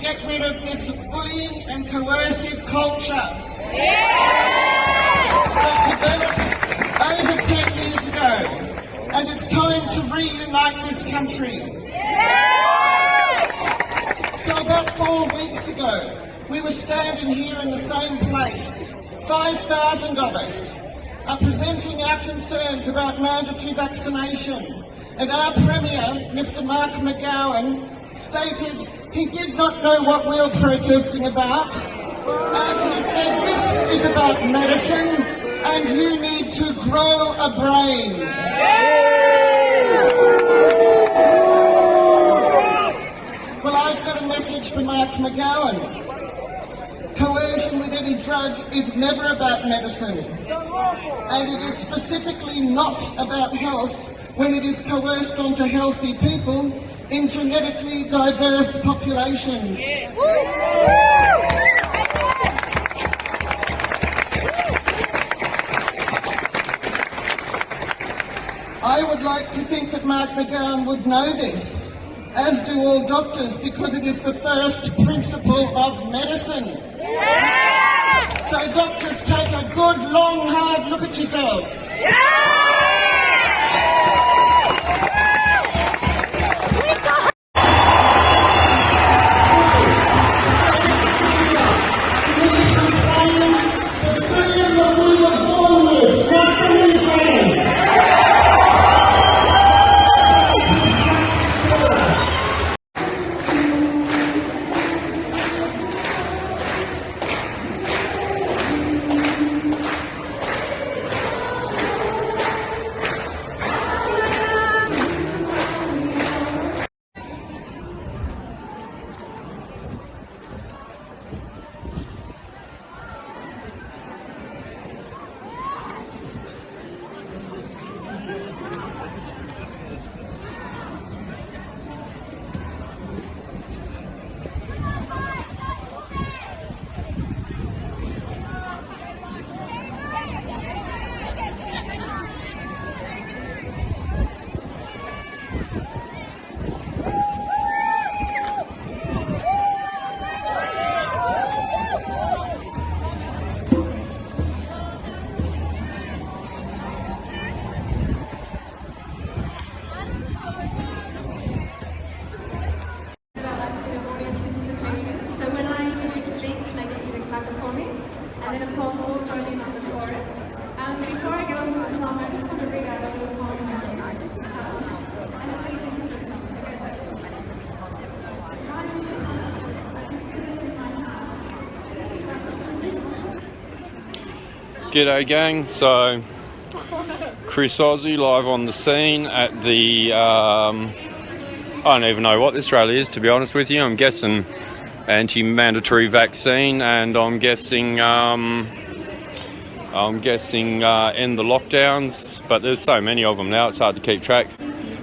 get rid of this bullying and coercive culture that developed over 10 years ago, and it's time to reunite this country. So about 4 weeks ago, we were standing here in the same place, 5,000 of us, presenting our concerns about mandatory vaccination, and our Premier, Mr. Mark McGowan, stated he did not know what we were protesting about, and he said this is about medicine and you need to grow a brain. Well, I've got a message for Mark McGowan. Coercion with any drug is never about medicine, and it is specifically not about health when it is coerced onto healthy people in genetically diverse populations. I would like to think that Mark McGowan would know this, as do all doctors, because it is the first principle of medicine. So doctors, take a good, long, hard look at yourselves. G'day gang, so ChrisAussie live on the scene at the, I don't even know what this rally is, to be honest with you. I'm guessing anti-mandatory vaccine, and I'm guessing end the lockdowns, but there's so many of them now it's hard to keep track.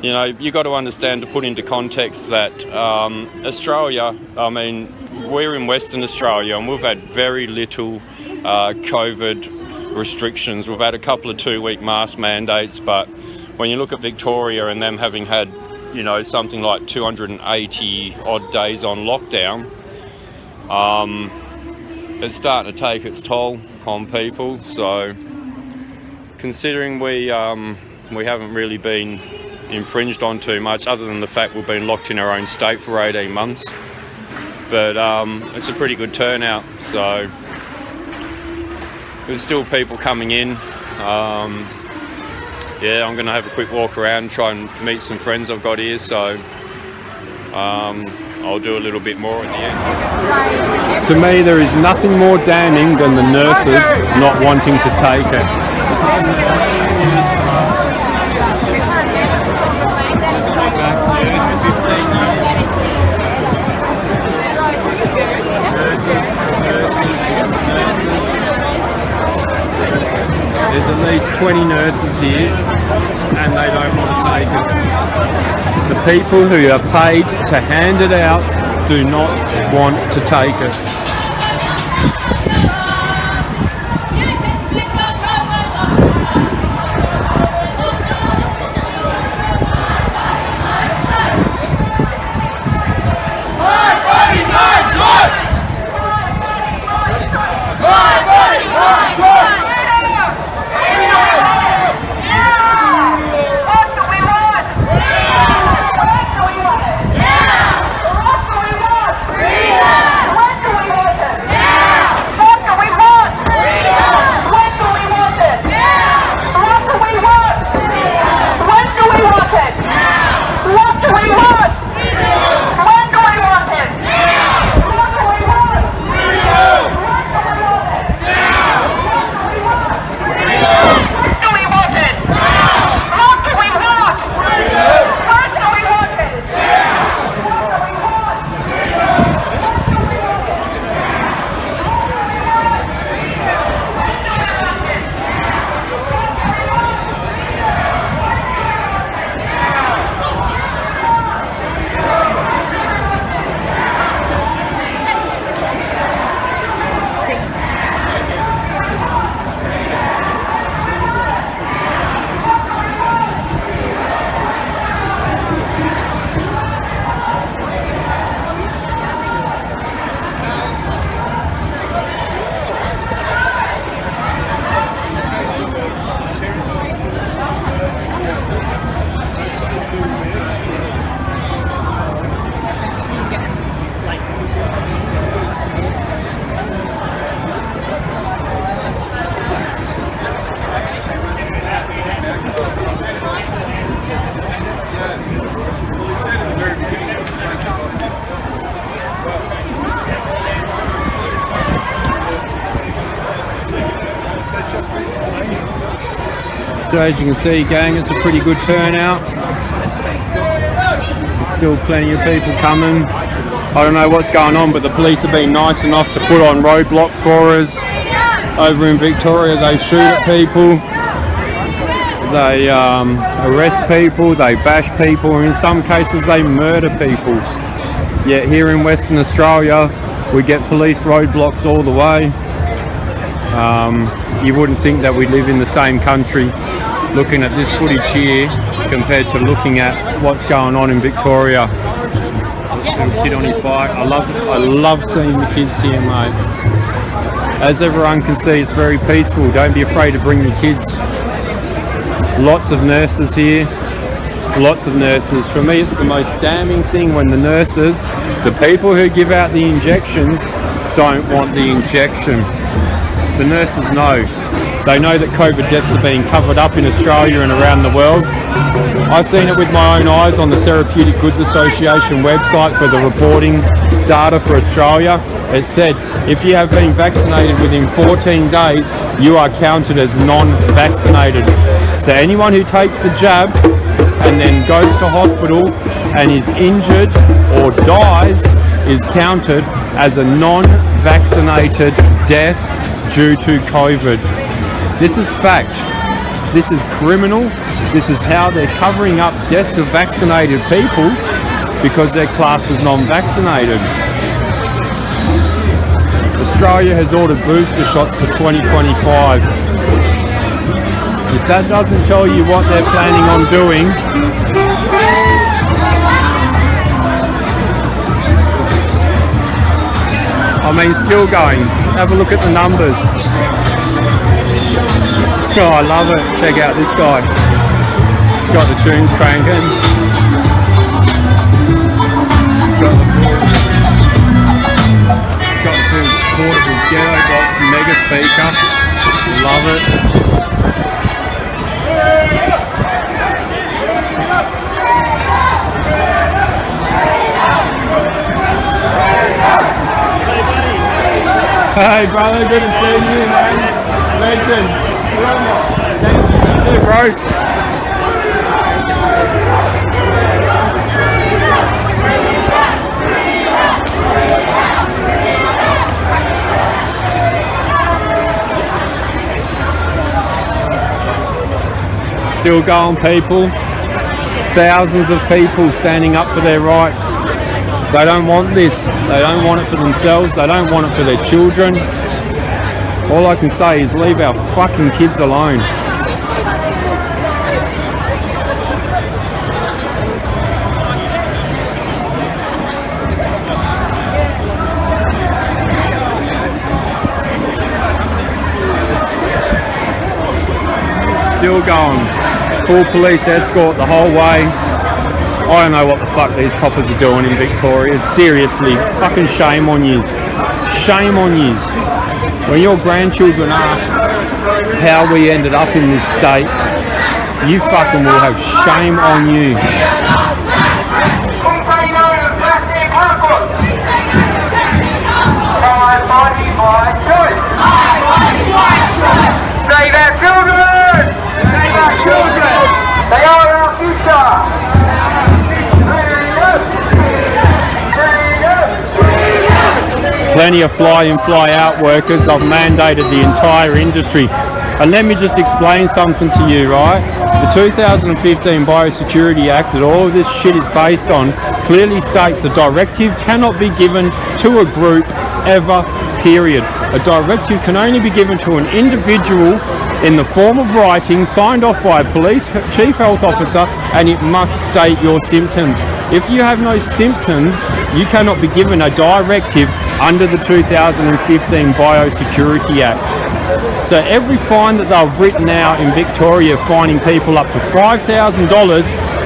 You know, you got to understand, to put into context, that Australia, I mean, we're in Western Australia and we've had very little COVID restrictions. We've had a couple of 2-week mask mandates, but when you look at Victoria and them having had, you know, something like 280 odd days on lockdown, it's starting to take its toll on people. So considering we haven't really been infringed on too much, other than the fact we've been locked in our own state for 18 months, but it's a pretty good turnout. So there's still people coming in. Yeah, I'm gonna have a quick walk around and try and meet some friends I've got here, so I'll do a little bit more at the end. To me, there is nothing more damning than the nurses not wanting to take it. There's at least 20 nurses here and they don't want to take it. The people who are paid to hand it out do not want to take it. My body, my So as you can see, gang, it's a pretty good turnout. There's still plenty of people coming. I don't know what's going on, but the police have been nice enough to put on roadblocks for us. Over in Victoria, they shoot at people, they arrest people, they bash people, and in some cases they murder people. Yet here in Western Australia, we get police roadblocks all the way. You wouldn't think that we live in the same country looking at this footage here compared to looking at what's going on in Victoria. Little kid on his bike. I love seeing the kids here, mate. As everyone can see, it's very peaceful. Don't be afraid to bring your kids. Lots of nurses here. Lots of nurses. For me, it's the most damning thing when the nurses, the people who give out the injections, don't want the injection. The nurses know. They know that COVID deaths are being covered up in Australia and around the world. I've seen it with my own eyes on the Therapeutic Goods Association website for the reporting data for Australia. It said if you have been vaccinated within 14 days, you are counted as non-vaccinated. So anyone who takes the jab and then goes to hospital and is injured or dies is counted as a non-vaccinated death due to COVID. This is fact. This is criminal. This is how they're covering up deaths of vaccinated people because they're classed as non-vaccinated. Australia has ordered booster shots to 2025. If that doesn't tell you what they're planning on doing, I mean, still going. Have a look at the numbers. Oh, I love it. Check out this guy. He's got the tunes cranking. He's got the portable ghetto box mega speaker. Love it. Hey brother, good to see you, man. Legend. Thank you, bro. Still going, people. Thousands of people standing up for their rights. They don't want this. They don't want it for themselves. They don't want it for their children. All I can say is leave our fucking kids alone. Still going. Full police escort the whole way. I don't know what the fuck these coppers are doing in Victoria. Seriously, fucking shame on yous. Shame on yous. When your grandchildren ask how we ended up in this state, you fucking will have shame on you. My body, my choice. Save our children! Save our children! They are our future! Plenty of fly-in, fly-out workers. I've mandated the entire industry. And let me just explain something to you, right? The 2015 Biosecurity Act that all of this shit is based on clearly states a directive cannot be given to a group ever, period. A directive can only be given to an individual in the form of writing signed off by a police chief health officer, and it must state your symptoms. If you have no symptoms, you cannot be given a directive under the 2015 Biosecurity Act. So every fine that they've written out in Victoria, fining people up to $5,000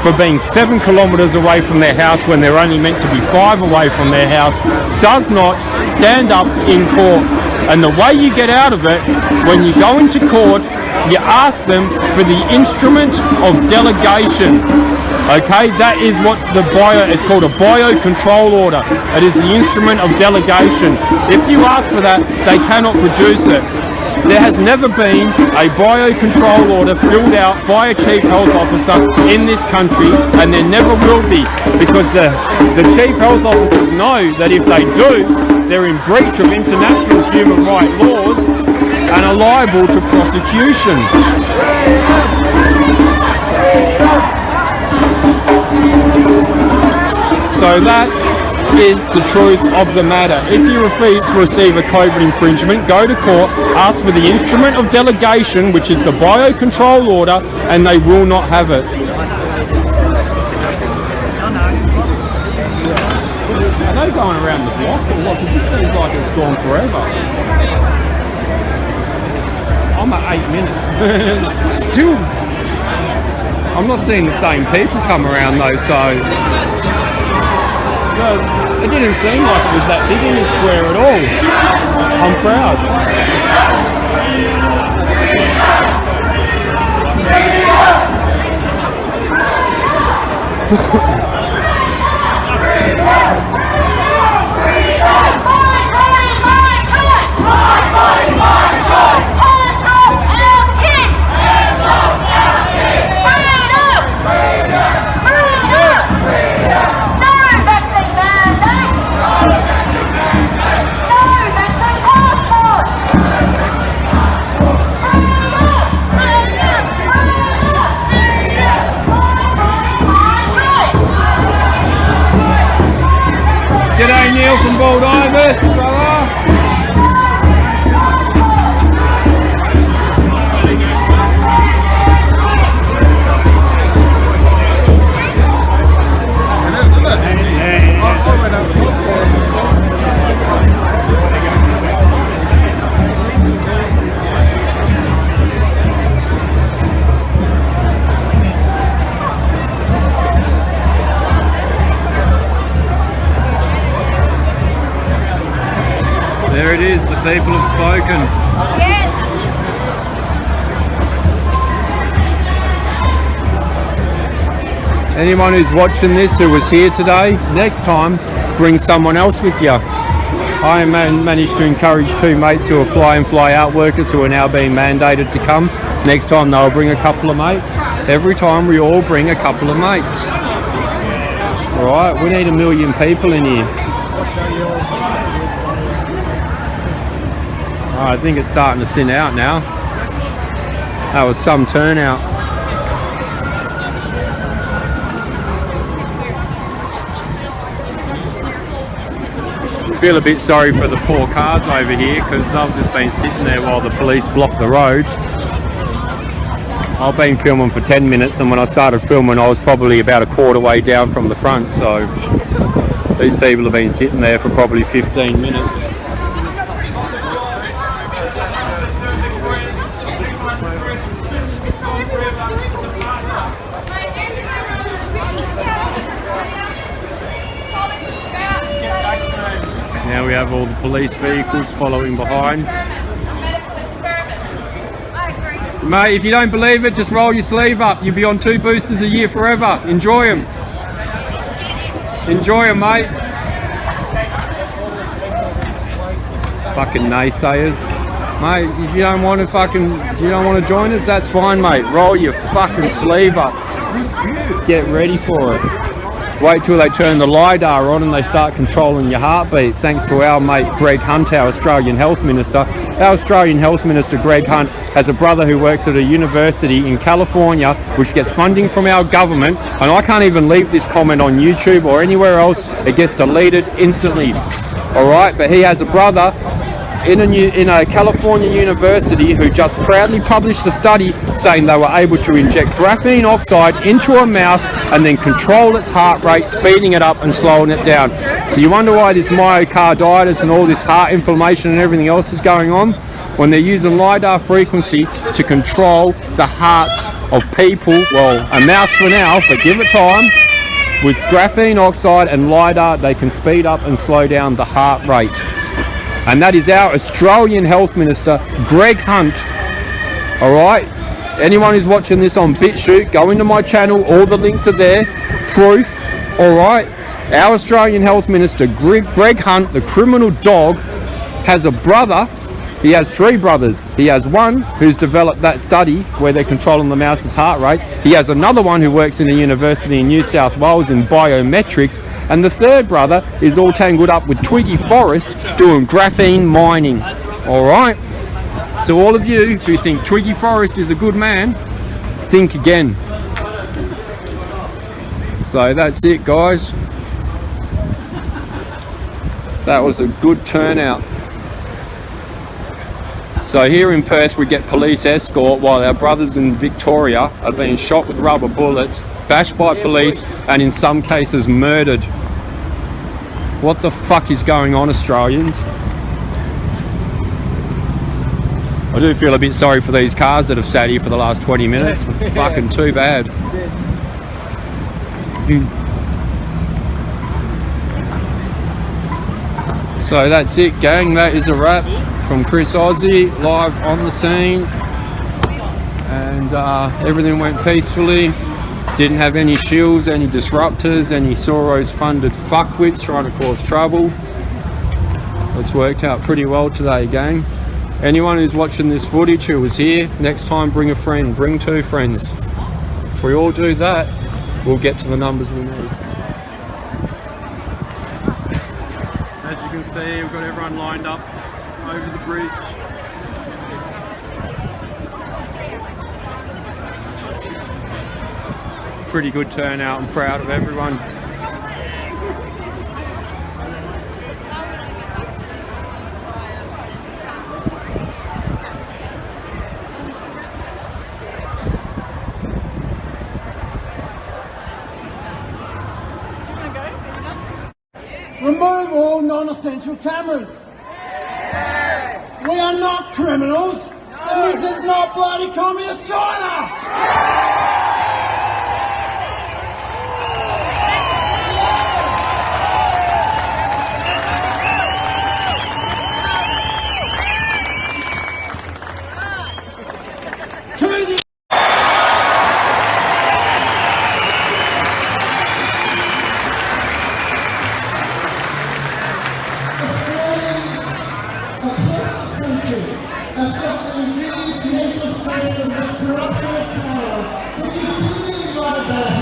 for being 7 kilometres away from their house when they're only meant to be 5 away from their house, does not stand up in court. And the way you get out of it, when you go into court, you ask them for the instrument of delegation. Okay, that is what's it's called a bio-control order. It is the instrument of delegation. If you ask for that, they cannot produce it. There has never been a biocontrol order filled out by a chief health officer in this country, and there never will be, because the chief health officers know that if they do, they're in breach of international human rights laws and are liable to prosecution. So that is the truth of the matter. If you receive a COVID infringement, go to court, ask for the instrument of delegation, which is the biocontrol order, and they will not have it. Are they going around the block or what? Because this seems like it's gone forever. I'm at 8 minutes. Still, I'm not seeing the same people come around though, so no, it didn't seem like it was that big in the square at all. I'm proud. G'day Neil from Bald Ibis, brother. There it is, the people have spoken. Yes. Anyone who's watching this who was here today, next time bring someone else with you. I managed to encourage 2 mates who are fly-in fly-out workers who are now being mandated to come. Next time they'll bring a couple of mates. Every time we all bring a couple of mates. Alright, we need 1 million people in here. Oh, I think it's starting to thin out now. That was some turnout. I feel a bit sorry for the poor cars over here because I've just been sitting there while the police block the road. I've been filming for 10 minutes, and when I started filming I was probably about a quarter way down from the front, so these people have been sitting there for probably 15 minutes. Now we have all the police vehicles following behind. Mate, if you don't believe it, just roll your sleeve up. You'll be on 2 boosters a year forever. Enjoy them. Enjoy them, mate. Fucking naysayers. Mate, if you don't want to join us, that's fine, mate. Roll your fucking sleeve up. Get ready for it. Wait till they turn the LiDAR on and they start controlling your heartbeat, thanks to our mate Greg Hunt, our Australian Health Minister. Our Australian Health Minister Greg Hunt has a brother who works at a university in California which gets funding from our government, and I can't even leave this comment on YouTube or anywhere else, it gets deleted instantly. Alright, but he has a brother in a California university who just proudly published a study saying they were able to inject graphene oxide into a mouse and then control its heart rate, speeding it up and slowing it down. So you wonder why this myocarditis and all this heart inflammation and everything else is going on? When they're using LiDAR frequency to control the hearts of people, well, a mouse for now, but give it time. With graphene oxide and LiDAR, they can speed up and slow down the heart rate. And that is our Australian Health Minister, Greg Hunt. Alright, anyone who's watching this on BitChute, go into my channel, all the links are there, proof. Alright, our Australian Health Minister, Greg Hunt, the criminal dog, has a brother He has 3 brothers. He has one who's developed that study where they're controlling the mouse's heart rate. He has another one who works in a university in New South Wales in biometrics. And the 3rd brother is all tangled up with Twiggy Forrest doing graphene mining. All right? So all of you who think Twiggy Forrest is a good man, think again. So that's it, guys. That was a good turnout. So here in Perth we get police escort while our brothers in Victoria are being shot with rubber bullets, bashed by police, and in some cases murdered. What the fuck is going on, Australians? I do feel a bit sorry for these cars that have sat here for the last 20 minutes. Fucking too bad. So that's it, gang. That is a wrap from ChrisAussie, live on the scene. And everything went peacefully. Didn't have any shills, any disruptors, any Soros funded fuckwits trying to cause trouble. It's worked out pretty well today, gang. Anyone who's watching this footage who was here, next time bring a friend, bring 2 friends. If we all do that, we'll get to the numbers we need. As you can see, we've got everyone lined up over the bridge. Pretty good turnout. I'm proud of everyone. Remove all non-essential cameras. We are not criminals, and this is not bloody communist China. Corruption of power, which is clearly like that.